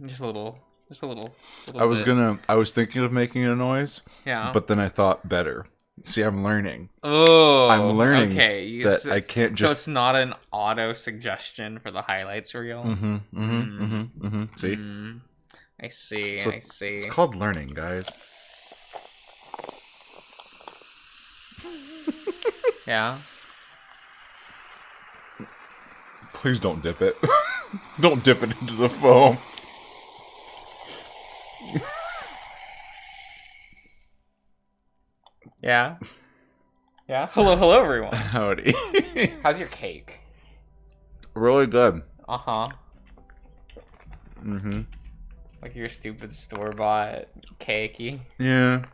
Just a little I was thinking of making a noise. Yeah. But then I thought better. See, I'm learning. Oh, I'm learning okay. that I can't just... So it's not an auto suggestion for the highlights reel? See? I see, So I see. It's called learning, guys. Yeah? Please don't dip it. Don't dip it into the foam. Yeah? Yeah? Hello, everyone. Howdy. How's your cake? Really good. Uh-huh. Like your stupid store-bought cakey. Yeah.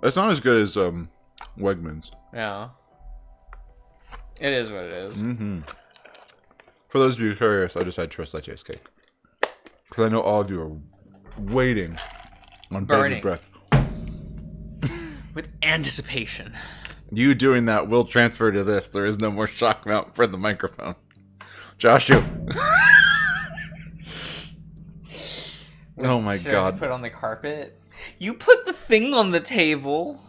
It's not as good as Wegmans. Yeah. It is what it is. For those of you curious, I just had tres leches cake. Because I know all of you are waiting on bated breath. With anticipation. You doing that will transfer to this. There is no more shock mount for the microphone. Josh, you. Oh my god. Put it on the carpet. You put the thing on the table.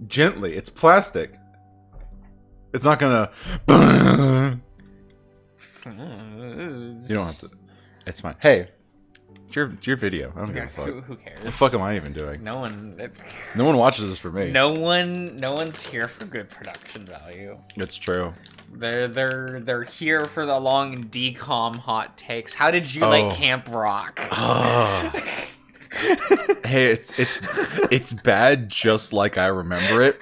Gently. It's plastic. It's not gonna... You don't have to. It's fine. Hey. It's your video. I don't give a fuck. Who cares? What the fuck am I even doing? No one. No one watches this for me. No one's here for good production value. It's true. They're here for the long decom hot takes. How did you like Camp Rock? Hey, it's bad just like I remember it.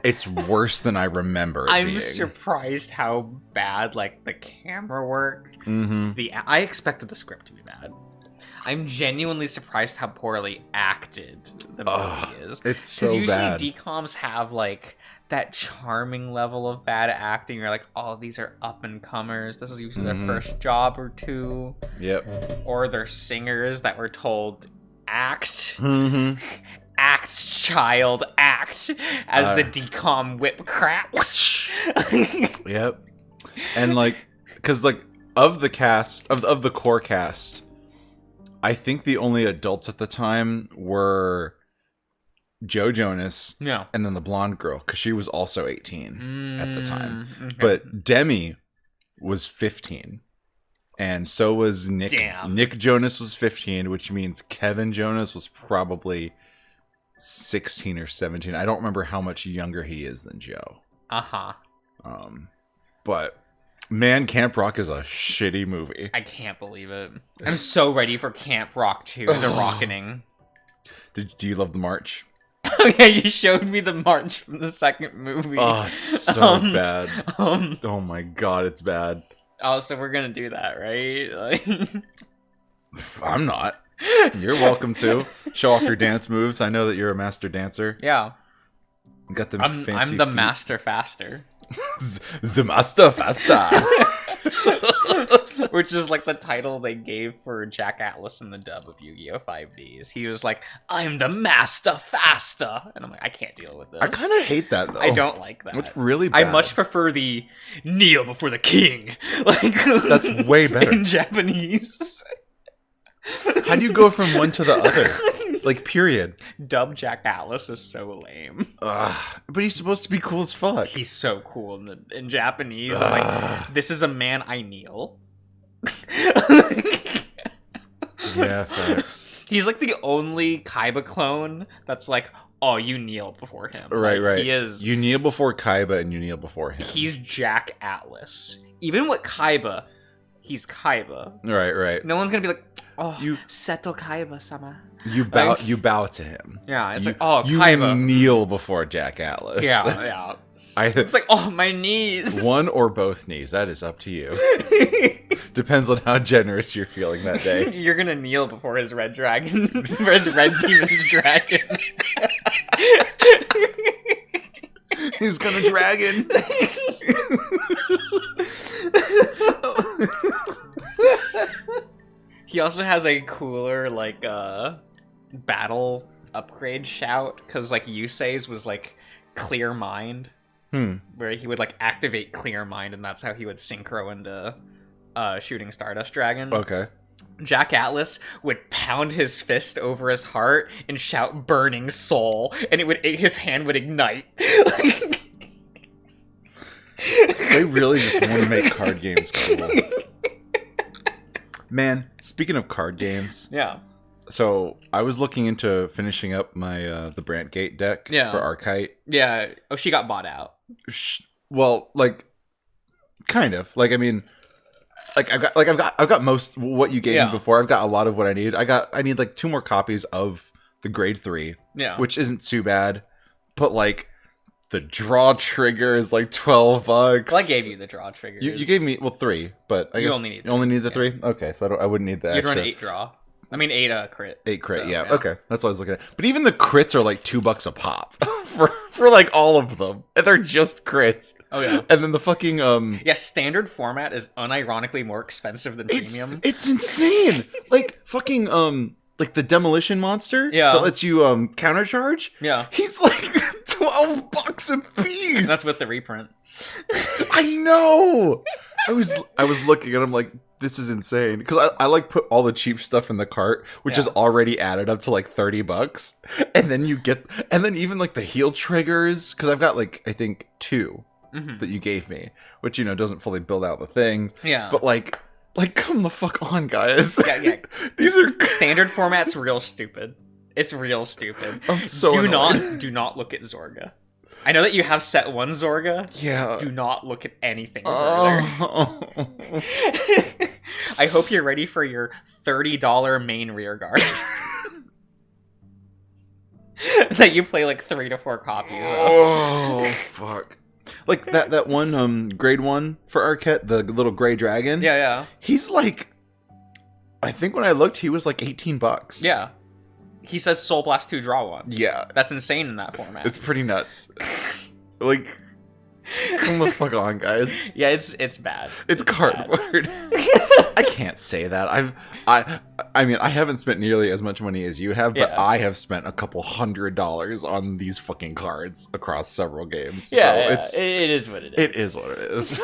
It's worse than I remember it being. I'm surprised how bad like the camera work. I expected the script to be bad. I'm genuinely surprised how poorly acted the movie is. It's so bad. Because usually decoms have like that charming level of bad acting. You're like, oh, these are up and comers. This is usually their first job or two. Yep. Or they're singers that were told act. Act, child, act as the decom whip cracks. Yep. And like, because like of the cast of the core cast, I think the only adults at the time were Joe Jonas, and then the blonde girl, because she was also 18 at the time. Okay. But Demi was 15, and so was Nick. Damn. Nick Jonas was 15, which means Kevin Jonas was probably 16 or 17. I don't remember how much younger he is than Joe. But man, Camp Rock is a shitty movie. I can't believe it. I'm so ready for Camp Rock 2, The Rockening. Do you love the march? Oh yeah, you showed me the march from the second movie. Oh, it's so bad. Oh my god, it's bad. Oh, so we're gonna do that, right? Like... I'm not. You're welcome to. Show off your dance moves. I know that you're a master dancer. Yeah. You got them fancy I'm the feet. Master Faster. The Master Faster. Which is like the title they gave for Jack Atlas in the dub of Yu-Gi-Oh! 5Ds. He was like, I'm the Master Faster. And I'm like, I can't deal with this. I kind of hate that, though. I don't like that. It's really bad. I much prefer the kneel before the king. Like that's way better. In Japanese. How do you go from one to the other? Like, period. Dub Jack Atlas is so lame. But he's supposed to be cool as fuck. He's so cool in Japanese. I'm like, this is a man I kneel. Yeah, facts. He's like the only Kaiba clone that's like, oh, you kneel before him. Right, like, right. He is. You kneel before Kaiba and you kneel before him. He's Jack Atlas. Even with Kaiba, he's Kaiba. Right, right. No one's gonna be like, oh, you Seto Kaiba-sama. You bow. Like, you bow to him. Yeah, it's like, oh, Kaiba. You kneel before Jack Atlas. Yeah, yeah. It's like, oh, my knees. One or both knees. That is up to you. Depends on how generous you're feeling that day. You're gonna kneel before his red dragon, for his red demon's dragon. He's gonna dragon. He also has a cooler, like, battle upgrade shout, because, like, Yusei's was, like, Clear Mind. Where he would, like, activate Clear Mind, and that's how he would synchro into Shooting Stardust Dragon. Okay. Jack Atlas would pound his fist over his heart and shout "burning soul," and his hand would ignite. They really just want to make card games cool. Man, speaking of card games, yeah. So I was looking into finishing up my the Brantgate deck for Archite. Yeah. Oh, she got bought out. Well, like, kind of. Like, I mean, I've got most what you gave me before. I've got a lot of what I need. I need like 2 more copies of the grade 3. Yeah. Which isn't too bad, but like the draw trigger is like $12. Well, I gave you the draw trigger. You gave me 3, but I guess you only need the 3. Okay, so I wouldn't need the extra. You'd run 8 draw. I mean 8 crit. 8 crit, so, yeah. Okay, that's what I was looking at. But even the crits are like $2 a pop for like all of them, and they're just crits. Oh yeah. And then the fucking standard format is unironically more expensive than premium. It's insane. Like fucking like the demolition monster that lets you countercharge. Yeah. He's like $12 a piece. That's with the reprint. I know. I was looking and I'm like, this is insane, because I like put all the cheap stuff in the cart, which is already added up to like $30, and then even like the heal triggers, because I've got like I think 2 that you gave me, which doesn't fully build out the thing. Yeah, but like come the fuck on, guys. Yeah. These are standard format's real stupid. It's real stupid. I'm so annoyed. Do not look at Zorga. I know that you have set 1 Zorga. Yeah. Do not look at anything further. I hope you're ready for your $30 main rear guard. That you play like 3 to 4 copies of. Oh, fuck. Like that one grade 1 for Arquette, the little gray dragon. Yeah. He's like, I think when I looked, he was like $18. Yeah. He says Soul Blast 2 draw 1. Yeah. That's insane in that format. It's pretty nuts. Like, come the fuck on, guys. Yeah, it's bad. It's cardboard. Bad. I can't say that. I mean, I haven't spent nearly as much money as you have, but I have spent a couple $100 on these fucking cards across several games. Yeah, so it is what it is. It is what it is.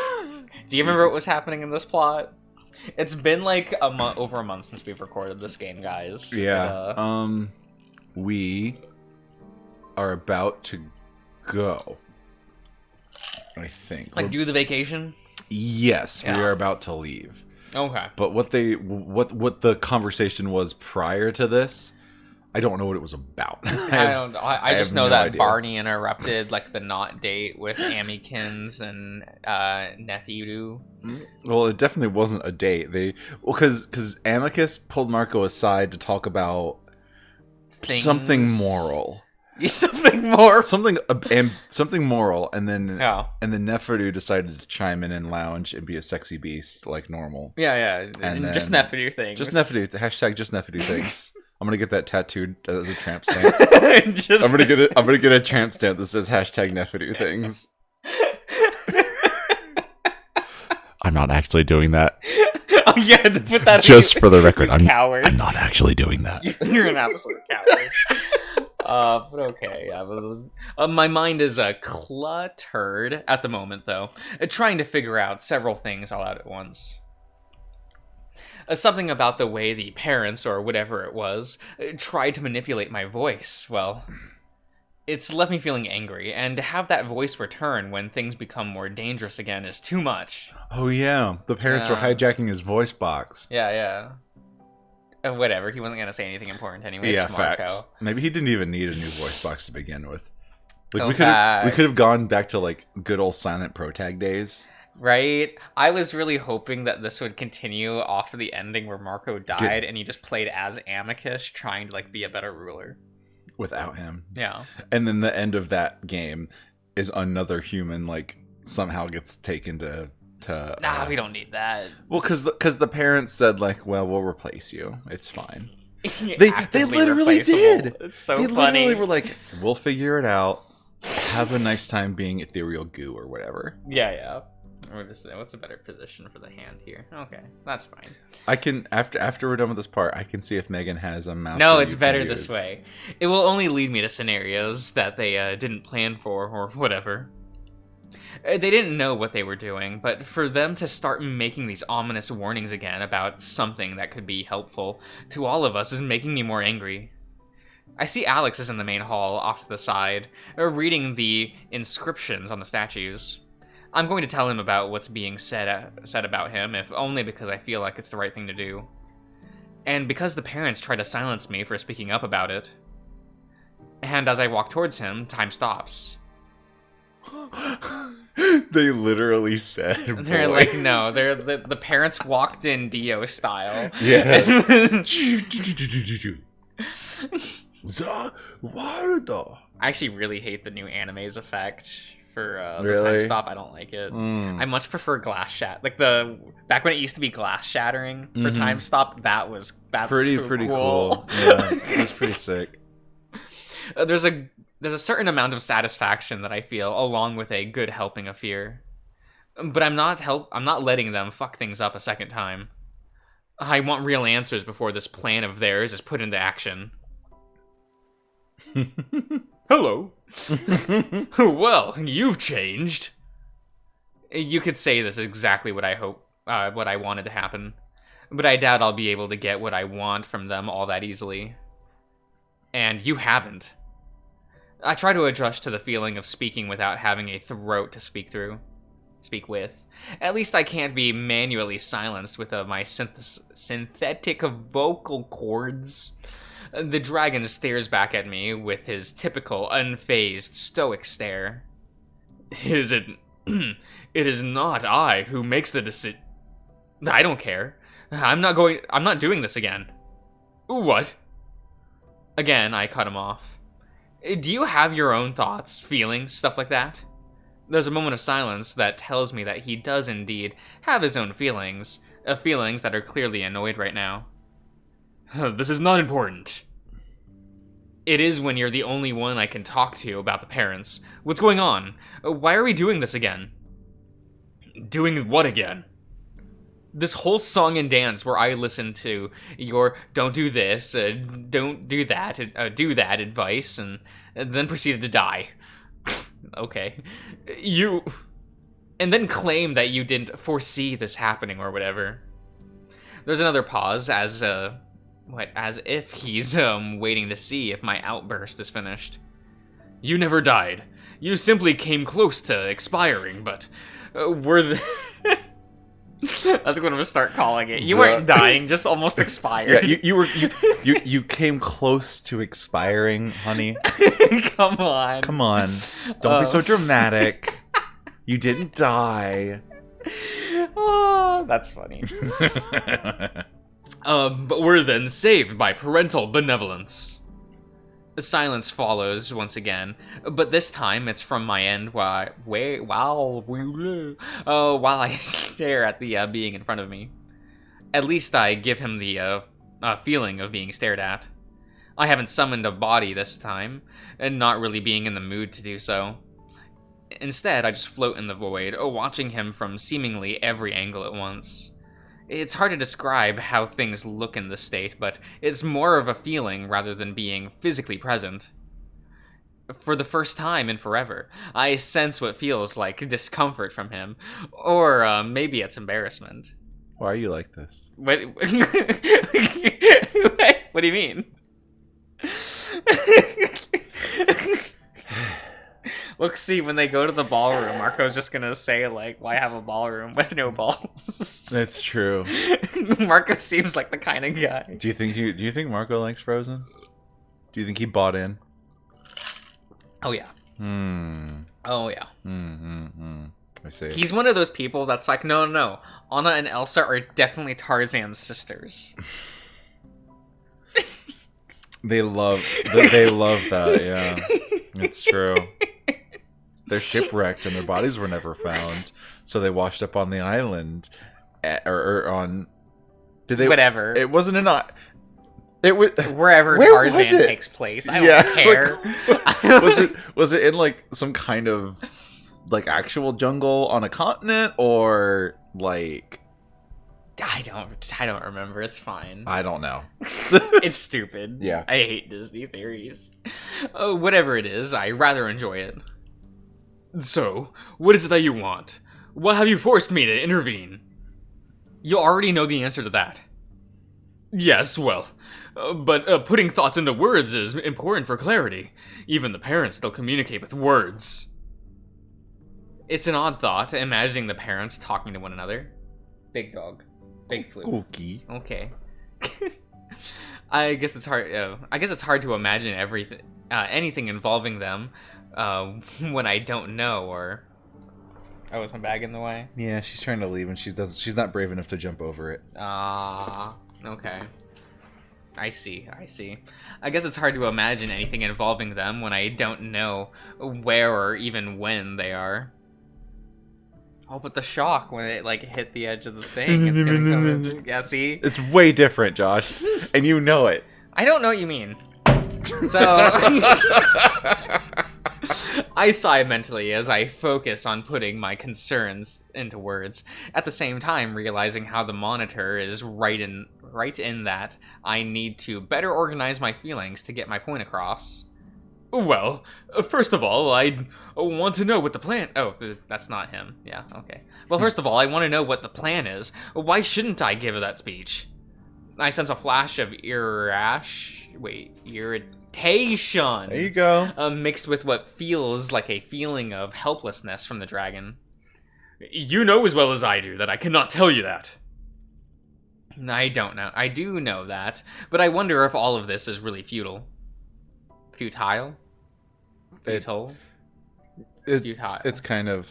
Do you remember what was happening in this plot? It's been like over a month since we've recorded this game, guys. Yeah. We are about to go, I think. Like, do the vacation? Yes, we are about to leave. Okay. But what the conversation was prior to this, I don't know what it was about. I just know that idea. Barney interrupted like the not date with Amikins and Nefiru. Well, it definitely wasn't a date. Because Amicus pulled Marco aside to talk about something moral. Something more. Something moral, and then Neferu decided to chime in and lounge and be a sexy beast like normal. Yeah. And just Neferu things. Just Neferu. The hashtag just Neferu things. I'm gonna get that tattooed as a tramp stamp. I'm gonna get a tramp stamp that says hashtag Neferu things. I'm not actually doing that. Oh yeah, put that. Just for the record, I'm not actually doing that. You're an absolute coward. But okay, my mind is cluttered at the moment, though, trying to figure out several things all out at once. Something about the way the parents, or whatever it was, tried to manipulate my voice. Well, it's left me feeling angry, and to have that voice return when things become more dangerous again is too much. Oh yeah, the parents were hijacking his voice box. Yeah. Whatever, he wasn't going to say anything important anyway. Yeah, it's Marco. facts. Maybe he didn't even need a new voice box to begin with. Like we could have gone back to like good old silent protag days. Right? I was really hoping that this would continue off of the ending where Marco died and he just played as Amicus trying to like be a better ruler. Without him. Yeah. And then the end of that game is another human like somehow gets taken to we don't need that. Well, because the parents said like, well, we'll replace you. It's fine. They literally did. It's so funny. They literally were like, we'll figure it out. Have a nice time being ethereal goo or whatever. Yeah. What's a better position for the hand here? Okay, that's fine. I can after we're done with this part, I can see if Megan has a mouse. No, it's better this way. It will only lead me to scenarios that they didn't plan for or whatever. They didn't know what they were doing, but for them to start making these ominous warnings again about something that could be helpful to all of us is making me more angry. I see Alex is in the main hall, off to the side, reading the inscriptions on the statues. I'm going to tell him about what's being said about him, if only because I feel like it's the right thing to do. And because the parents try to silence me for speaking up about it. And as I walk towards him, time stops. They literally said, They're boy. like, no, the parents walked in Dio style. Yeah. I actually really hate the new anime's effect for the Really? time stop. I don't like it. I much prefer glass like the back when it used to be glass shattering for time stop. That's pretty so cool. Yeah, it was pretty sick. There's a certain amount of satisfaction that I feel along with a good helping of fear. But I'm not letting them fuck things up a second time. I want real answers before this plan of theirs is put into action. Hello. Well, you've changed. You could say this is exactly what I wanted to happen. But I doubt I'll be able to get what I want from them all that easily. And you haven't. I try to adjust to the feeling of speaking without having a throat to speak with. At least I can't be manually silenced with my synthetic vocal cords. The dragon stares back at me with his typical unfazed stoic stare. It is not I who makes the decision. I don't care. I'm not doing this again. What? Again, I cut him off. Do you have your own thoughts, feelings, stuff like that? There's a moment of silence that tells me that he does indeed have his own feelings that are clearly annoyed right now. This is not important. It is when you're the only one I can talk to about the parents. What's going on? Why are we doing this again? Doing what again? This whole song and dance where I listen to your don't do this, don't do that, do that advice, and then proceeded to die. Okay. And then claim that you didn't foresee this happening or whatever. There's another pause as if he's waiting to see if my outburst is finished. You never died. You simply came close to expiring, but that's what I'm gonna start calling it. You weren't dying, just almost expired. Yeah, you came close to expiring, honey. Come on. Come on. Don't be so dramatic. You didn't die. Oh, that's funny. But we're then saved by parental benevolence. Silence follows once again, but this time it's from my end while I stare at the being in front of me. At least I give him the feeling of being stared at. I haven't summoned a body this time, and not really being in the mood to do so. Instead, I just float in the void, watching him from seemingly every angle at once. It's hard to describe how things look in this state, but it's more of a feeling rather than being physically present. For the first time in forever, I sense what feels like discomfort from him, or maybe it's embarrassment. Why are you like this? What do you mean? Look, see, when they go to the ballroom, Marco's just gonna say, like, why have a ballroom with no balls? That's true. Marco seems like the kind of guy. Do you think Marco likes Frozen? Do you think he bought in? Oh, yeah. Oh, yeah. I see. He's one of those people that's like, no. Anna and Elsa are definitely Tarzan's sisters. They love that, yeah. It's true. They're shipwrecked and their bodies were never found, so they washed up on the island, or on. Did they? Whatever. It wasn't an. It was wherever where Tarzan was it? takes place. I don't care. Was it in like some kind of like actual jungle on a continent, or like? I don't remember. It's fine. I don't know. It's stupid. Yeah. I hate Disney theories. Oh, whatever it is, I rather enjoy it. So, what is it that you want? What have you forced me to intervene? You already know the answer to that. Yes, well, but putting thoughts into words is important for clarity. Even the parents still communicate with words. It's an odd thought, imagining the parents talking to one another. Big dog. Big flute. Cookie. Okay. I guess it's hard. I guess it's hard to imagine anything involving them, when I don't know. Or oh, is my bag in the way? Yeah, she's trying to leave, and she's not brave enough to jump over it. Okay. I see. I guess it's hard to imagine anything involving them when I don't know where or even when they are. Oh, but the shock when it hit the edge of the thing, it's gonna come in. Yeah, see? It's way different, Josh, and you know it. I don't know what you mean. So I sigh mentally as I focus on putting my concerns into words, at the same time realizing how the monitor is right in that I need to better organize my feelings to get my point across. Well, first of all, I want to know what the plan... Oh, that's not him. Yeah, okay. Well, first of all, I want to know what the plan is. Why shouldn't I give that speech? I sense a flash of irritation. There you go. Mixed with what feels like a feeling of helplessness from the dragon. You know as well as I do that I cannot tell you that. I don't know. I do know that, but I wonder if all of this is really futile. Futile? Futile? Futile. It's kind of...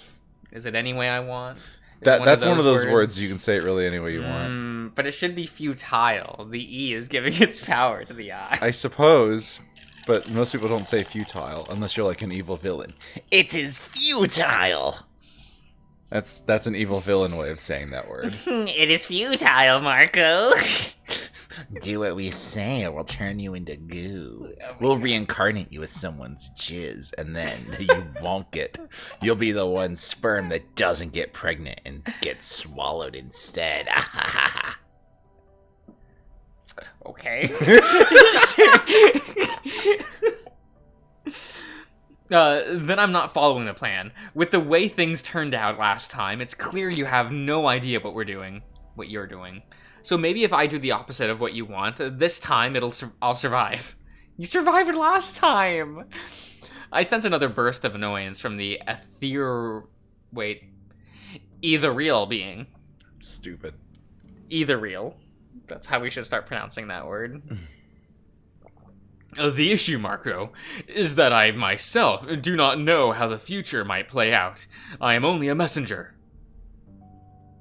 Is it any way I want? That's one of those words you can say it really any way you want. But it should be futile. The E is giving its power to the I. I suppose, but most people don't say futile unless you're like an evil villain. It is futile. That's an evil villain way of saying that word. It is futile, Marco. Do what we say or we'll turn you into goo. We'll reincarnate you as someone's jizz, and then you won't you'll be the one sperm that doesn't get pregnant and gets swallowed instead. Okay. Then I'm not following the plan. With the way things turned out last time, it's clear you have no idea what you're doing. So maybe if I do the opposite of what you want, this time I'll survive. You survived last time! I sense another burst of annoyance from the ethereal being. Stupid. Ethereal. That's how we should start pronouncing that word. The issue, Marco, is that I myself do not know how the future might play out. I am only a messenger.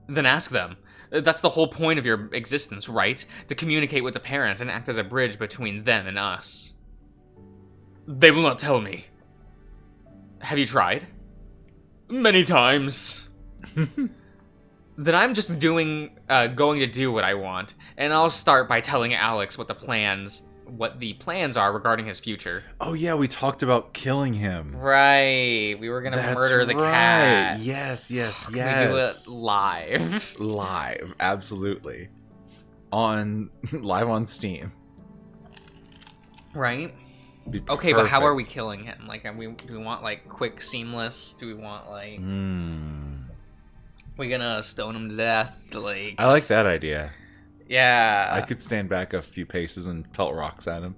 Then ask them. That's the whole point of your existence, right? To communicate with the parents and act as a bridge between them and us. They will not tell me. Have you tried? Many times. Then I'm just going to do what I want, and I'll start by telling Alex what the plans are regarding his future. Oh yeah, we talked about killing him. Right. We were gonna murder the cat. Yes. Can we do it live? Live, absolutely. Live on Steam. Right? Okay, but how are we killing him? Like, do we want like quick, seamless? Do we want like? We gonna stone him to death? Like, I like that idea. Yeah. I could stand back a few paces and pelt rocks at him.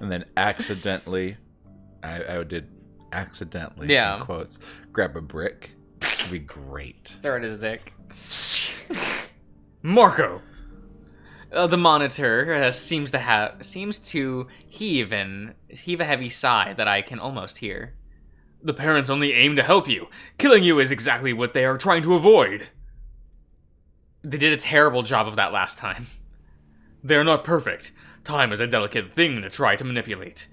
And then accidentally, I did accidentally, in quotes, grab a brick. It'd be great. Throw it his dick. Marco! The monitor seems to heave a heavy sigh that I can almost hear. The parents only aim to help you. Killing you is exactly what they are trying to avoid. They did a terrible job of that last time. They are not perfect. Time is a delicate thing to try to manipulate.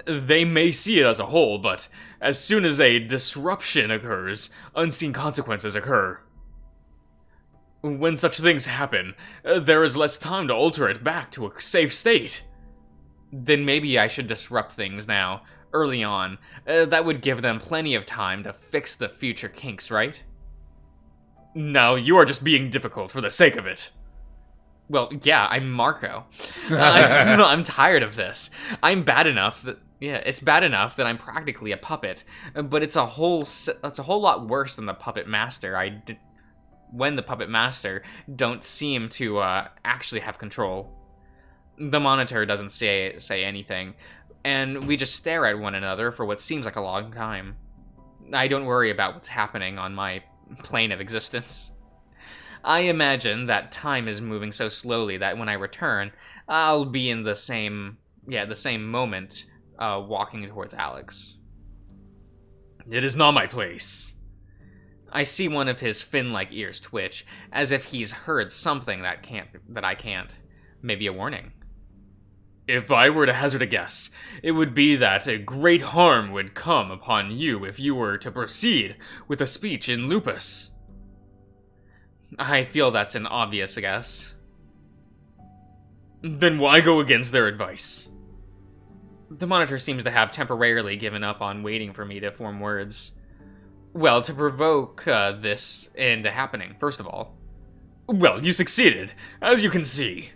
They may see it as a whole, but as soon as a disruption occurs, unseen consequences occur. When such things happen, there is less time to alter it back to a safe state. Then maybe I should disrupt things now, early on. That would give them plenty of time to fix the future kinks, right? No, you are just being difficult for the sake of it. Well, yeah, I'm Marco. I'm tired of this. I'm bad enough Yeah, it's bad enough that I'm practically a puppet, but it's a whole lot worse than the puppet master. When the puppet master don't seem to actually have control. The monitor doesn't say anything, and we just stare at one another for what seems like a long time. I don't worry about what's happening on my plane of existence. I imagine that time is moving so slowly that when I return, I'll be in the same moment, walking towards Alex. It is not my place. I see one of his fin-like ears twitch, as if he's heard something that I can't. Maybe a warning. If I were to hazard a guess, it would be that a great harm would come upon you if you were to proceed with a speech in lupus. I feel that's an obvious guess. Then why go against their advice? The monitor seems to have temporarily given up on waiting for me to form words. Well, to provoke this into happening, first of all. Well, you succeeded, as you can see.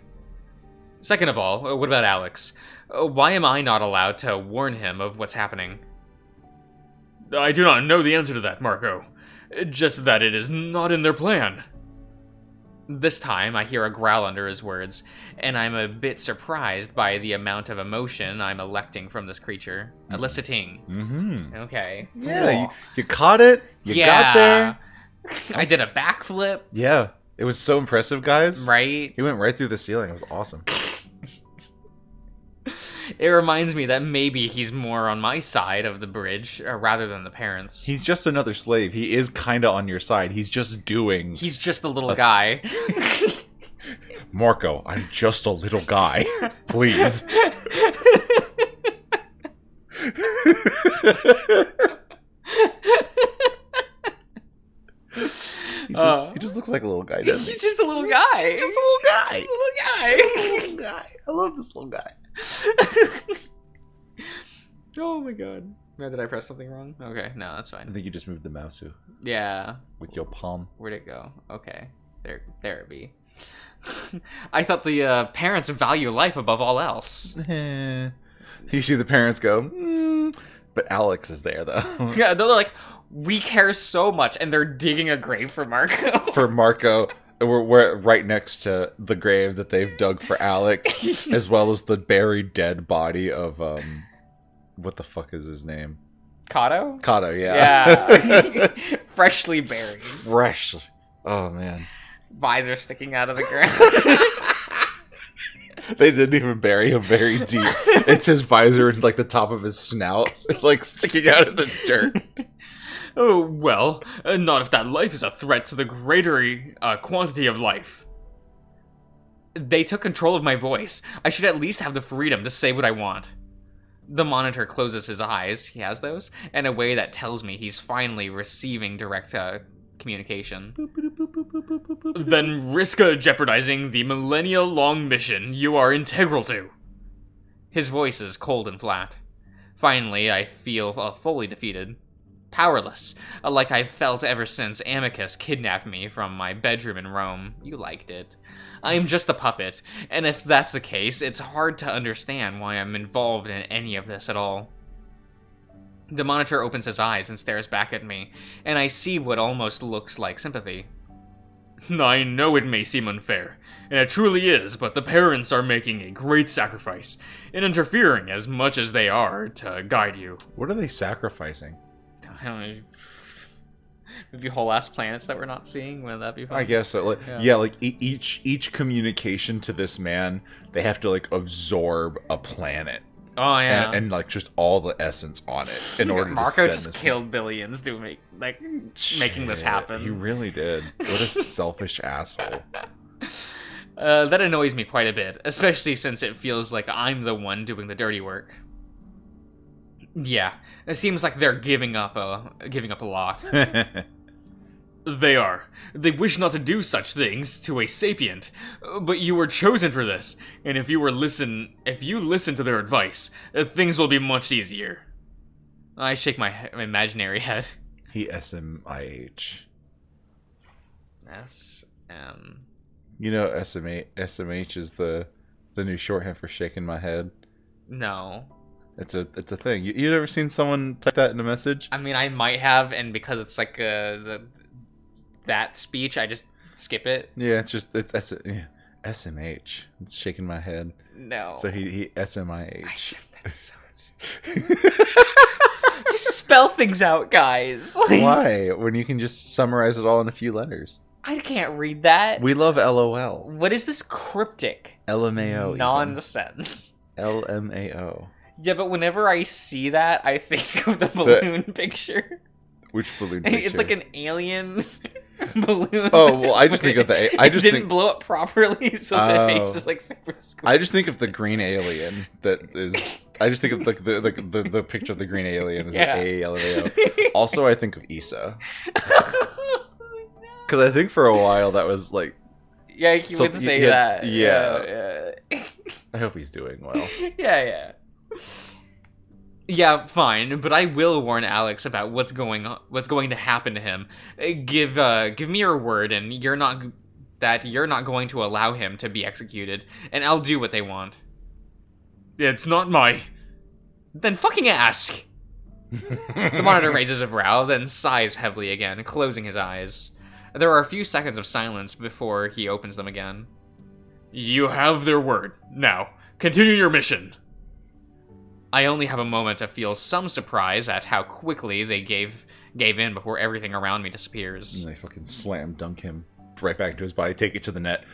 Second of all, what about Alex? Why am I not allowed to warn him of what's happening? I do not know the answer to that, Marco. Just that it is not in their plan. This time, I hear a growl under his words, and I'm a bit surprised by the amount of emotion I'm eliciting from this creature. Eliciting. Mm-hmm. Okay. Yeah, you caught it. You got there. I did a backflip. Yeah, it was so impressive, guys. Right? He went right through the ceiling. It was awesome. It reminds me that maybe he's more on my side of the bridge rather than the parents. He's just another slave. He is kind of on your side. He's just doing... He's just a little guy. Marco, I'm just a little guy. Please. He just looks like a little guy, doesn't he? He's just a little guy. He's just a little guy. Just a little guy. Just a little guy. I love this little guy. Oh my god. Did I press something wrong? Okay, no, that's I fine. think you just moved the mouse Yeah. with your palm. Where'd it go? Okay. There it be. I thought the parents value life above all else. You see the parents go, but Alex is there, though. Yeah, they're like, we care so much, and they're digging a grave for Marco. For Marco. We're right next to the grave that they've dug for Alex, as well as the buried dead body of, what the fuck is his name? Kato? Kato, yeah. Yeah. Freshly buried. Fresh. Oh, man. Visor sticking out of the ground. They didn't even bury him very deep. It's his visor and, like, the top of his snout, like, sticking out of the dirt. Oh, well, not if that life is a threat to the greater quantity of life. They took control of my voice. I should at least have the freedom to say what I want. The monitor closes his eyes, he has those, in a way that tells me he's finally receiving direct communication. Then risk jeopardizing the millennia-long mission you are integral to. His voice is cold and flat. Finally, I feel fully defeated. Powerless, like I've felt ever since Amicus kidnapped me from my bedroom in Rome. You liked it. I am just a puppet, and if that's the case, it's hard to understand why I'm involved in any of this at all. The monitor opens his eyes and stares back at me, and I see what almost looks like sympathy. I know it may seem unfair, and it truly is, but the parents are making a great sacrifice, and interfering as much as they are to guide you. What are they sacrificing? I don't know. Maybe whole ass planets that we're not seeing. Wouldn't that be fun? I guess so. Like, yeah, like each communication to this man, they have to like absorb a planet. Oh yeah, and like just all the essence on it in order Marco to send just this killed billions to make making this happen. He really did. What a selfish asshole. That annoys me quite a bit, especially since it feels like I'm the one doing the dirty work. Yeah, it seems like they're giving up a lot. They are. They wish not to do such things to a sapient, but you were chosen for this, and if you listen to their advice, things will be much easier. I shake my imaginary head. He SMIH. SM. You know SMH is the new shorthand for shaking my head. No. It's a thing. You ever seen someone type that in a message? I mean, I might have, and because it's like that speech, I just skip it. Yeah, it's SMH. It's shaking my head. No. So he SMIH. That's so stupid. Just spell things out, guys. Like, Why? When you can just summarize it all in a few letters. I can't read that. We love LOL. What is this cryptic LMAO. nonsense? LMAO. Yeah, but whenever I see that, I think of the balloon picture. Which balloon picture? It's like an alien balloon. Oh, well, I just think of the... I just didn't think... blow up properly, so the face is like super squishy. I just think of the green alien that is... I just think of like the picture of the green alien. Yeah. ALMAO. Also, I think of Issa. Because I think for a while that was like... Yeah, he would say that. Yeah. I hope he's doing well. Yeah. Yeah, fine, but I will warn Alex about what's going to happen to him. Give me your word, and you're not going to allow him to be executed, and I'll do what they want. It's not my... Then fucking ask! The monitor raises a brow, then sighs heavily again, closing his eyes. There are a few seconds of silence before he opens them again. You have their word. Now, continue your mission. I only have a moment to feel some surprise at how quickly they gave in before everything around me disappears. And they fucking slam dunk him right back into his body, take it to the net.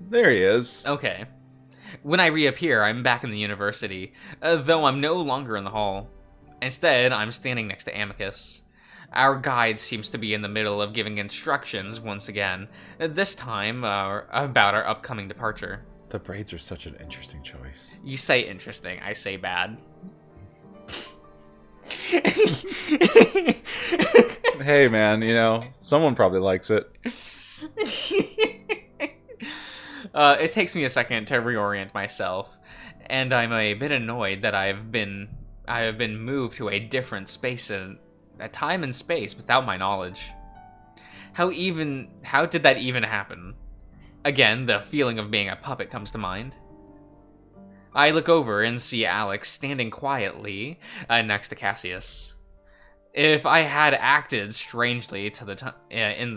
There he is. Okay. When I reappear, I'm back in the university, though I'm no longer in the hall. Instead, I'm standing next to Amicus. Our guide seems to be in the middle of giving instructions once again, this time about our upcoming departure. The braids are such an interesting choice. You say interesting, I say bad. Hey man, someone probably likes it. It takes me a second to reorient myself, and I'm a bit annoyed that I have been moved to a different space and a time and space without my knowledge. How did that even happen? Again, the feeling of being a puppet comes to mind. I look over and see Alex standing quietly next to Cassius. If I had acted strangely to in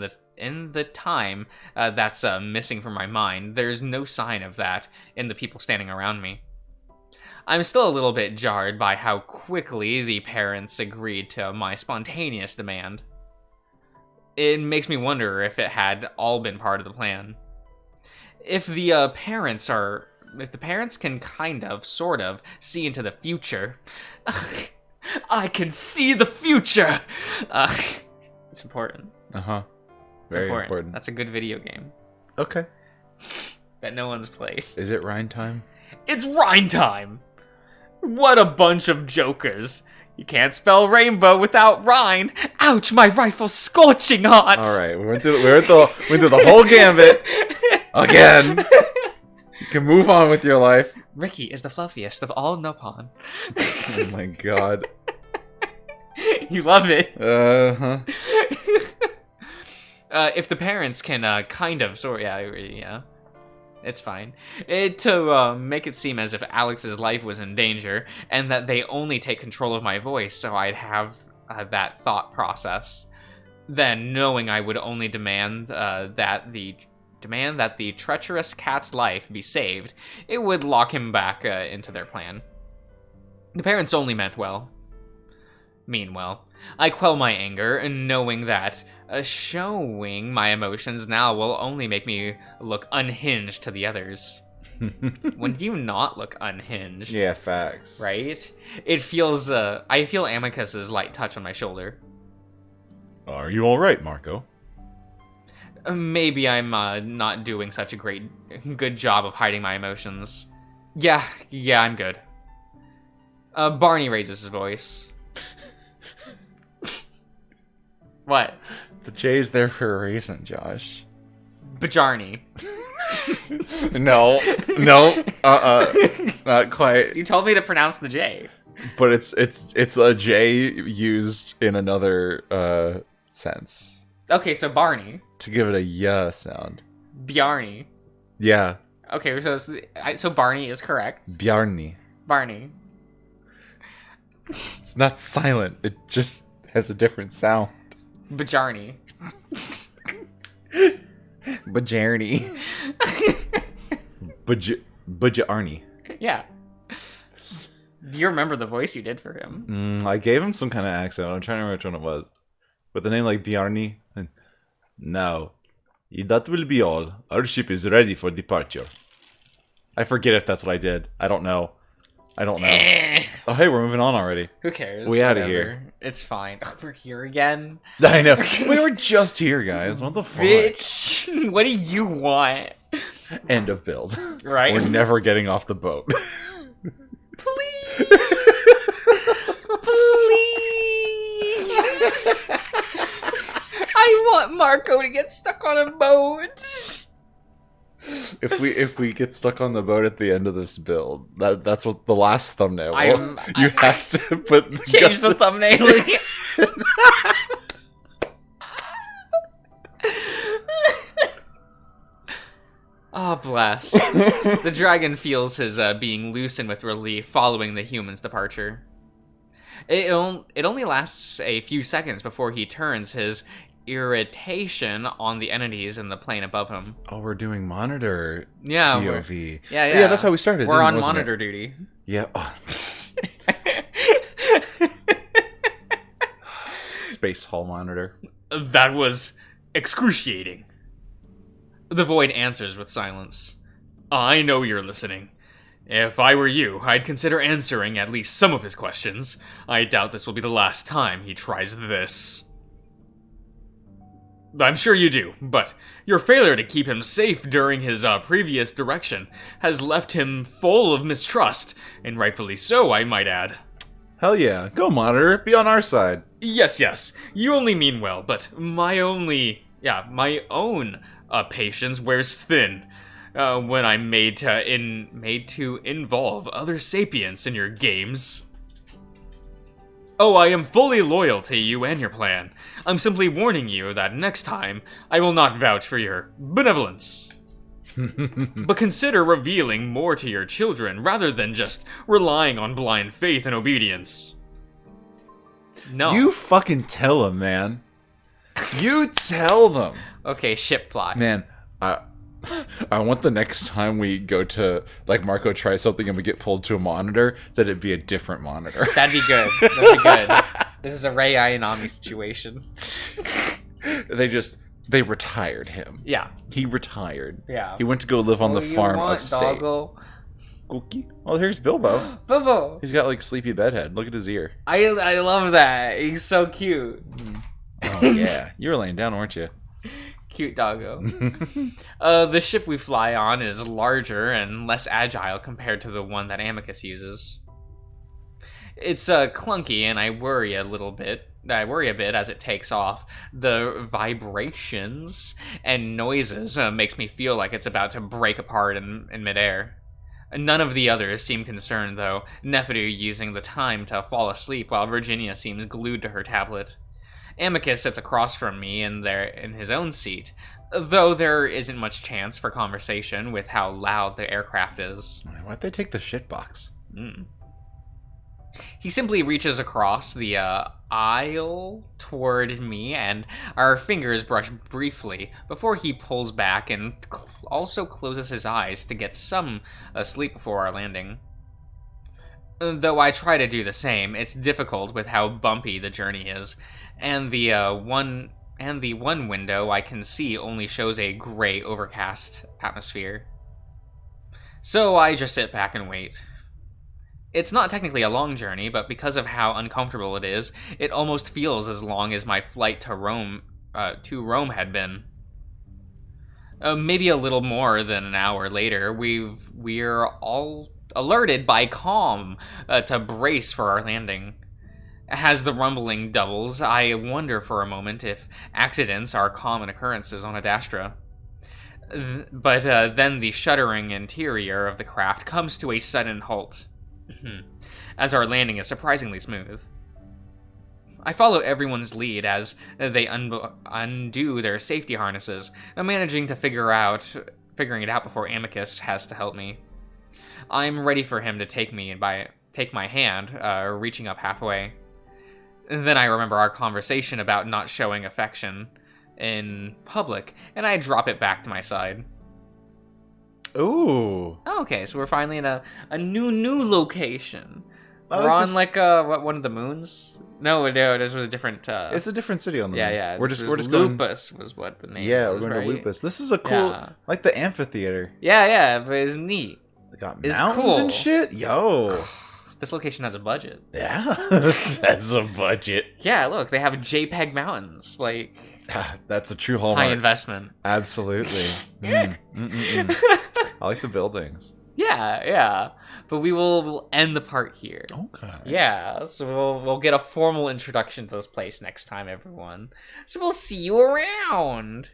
the time that's missing from my mind, there's no sign of that in the people standing around me. I'm still a little bit jarred by how quickly the parents agreed to my spontaneous demand. It makes me wonder if it had all been part of the plan. If the parents can kind of, sort of, see into the future, I can see the future. It's important. Very important. That's a good video game Okay. that no one's played. Is it Rhine time? It's Rhine time. What a bunch of jokers. You can't spell rainbow without Rhine. Ouch, my rifle's scorching hot. All right, we went through the whole gambit again. You can move on with your life. Ricky is the fluffiest of all Nopon. Oh my god. You love it. If the parents can kind of sort, yeah, it's fine. To make it seem as if Alex's life was in danger and that they only take control of my voice, so I'd have that thought process. Then, knowing I would only demand that the treacherous cat's life be saved, it would lock him back into their plan. The parents only meant well. Mean well. I quell my anger, knowing that showing my emotions now will only make me look unhinged to the others. When do you not look unhinged? Yeah, facts. Right? It feels, I feel Amicus's light touch on my shoulder. Are you alright, Marco? Maybe I'm not doing such a good job of hiding my emotions. Yeah, I'm good. Barney raises his voice. What? The J's there for a reason, Josh. Bajarni. No, not quite. You told me to pronounce the J. But it's a J used in another sense. Okay, so Barney. To give it a yeah sound. Bjarni. Yeah. Okay, so Barney is correct. Bjarni. Barney. It's not silent. It just has a different sound. Bajarni. Bajarni. Bajarni. Yeah. Do you remember the voice you did for him? I gave him some kind of accent. I'm trying to remember which one it was. With the name like Bjarni. Now, that will be all. Our ship is ready for departure. I forget if that's what I did. I don't know. Oh, hey, we're moving on already. Who cares? We outta Whatever. here. It's fine. We're here again. I know. We were just here, guys. What the fuck? Bitch! What do you want? End of build. Right? We're never getting off the boat. Please! Please! I want Marco to get stuck on a boat! If we get stuck on the boat at the end of this build, that's what the last thumbnail. You have to put change the thumbnail. Oh, bless. The dragon feels his being loosened with relief following the human's departure. It only lasts a few seconds before he turns his irritation on the entities in the plane above him. Oh, we're doing monitor Yeah, POV. Yeah, that's how we started. We're on wasn't monitor it? duty. Yeah. Oh. Space Hall monitor. That was excruciating. The void answers with silence. I know you're listening. If I were you, I'd consider answering at least some of his questions. I doubt this will be the last time he tries this. I'm sure you do, but your failure to keep him safe during his previous direction has left him full of mistrust, and rightfully so, I might add. Hell yeah. Go, monitor. Be on our side. Yes, you only mean well, but my own patience wears thin when I'm made to involve other sapients in your games. Oh, I am fully loyal to you and your plan. I'm simply warning you that next time, I will not vouch for your benevolence. But consider revealing more to your children rather than just relying on blind faith and obedience. No. You fucking tell them, man. You tell them. Okay, ship fly. Man, I want the next time we go to, like, Marco tries something and we get pulled to a monitor, that it be a different monitor. That'd be good. That'd be good. This is a Rei Ayanami situation. They retired him. Yeah. He retired. Yeah. He went to go live on the farm upstate. Doggo? Cookie. Well, here's Bilbo. Bilbo. He's got, like, sleepy bedhead. Look at his ear. I love that. He's so cute. Oh, yeah. You were laying down, weren't you? Cute doggo. The ship we fly on is larger and less agile compared to the one that Amicus uses. It's clunky, and I worry a bit as it takes off. The vibrations and noises makes me feel like it's about to break apart in midair. None of the others seem concerned, though, Neferu using the time to fall asleep while Virginia seems glued to her tablet. Amicus sits across from me in his own seat, though there isn't much chance for conversation with how loud the aircraft is. Why'd they take the shitbox? He simply reaches across the aisle toward me, and our fingers brush briefly before he pulls back and also closes his eyes to get some sleep before our landing. Though I try to do the same, it's difficult with how bumpy the journey is, and the one window I can see only shows a gray, overcast atmosphere. So I just sit back and wait. It's not technically a long journey, but because of how uncomfortable it is, it almost feels as long as my flight to Rome had been. Maybe a little more than an hour later, we're all alerted by Calm to brace for our landing. As the rumbling doubles, I wonder for a moment if accidents are common occurrences on Adastra. But then the shuddering interior of the craft comes to a sudden halt, as our landing is surprisingly smooth. I follow everyone's lead as they undo their safety harnesses, managing to figure out figuring it out before Amicus has to help me. I'm ready for him to take my hand, reaching up halfway. Then I remember our conversation about not showing affection in public, and I drop it back to my side. Ooh. Okay, so we're finally in a new location. I We're like on this- like one of the moons. No, this was a different. It's a different city on the moon. yeah. We're this just was going. Lupus was what the name. Yeah, was, we're going right? to Lupus. This is a cool, Yeah. like the amphitheater. Yeah, but it's neat. They got It's mountains cool. and shit. Yo. This location has a budget. Yeah, that's a budget. Yeah, look, they have JPEG mountains. Like That's a true high hallmark. investment. Absolutely. I like the buildings. Yeah. But we'll end the part here. Okay. Yeah, so we'll get a formal introduction to this place next time, everyone. So we'll see you around.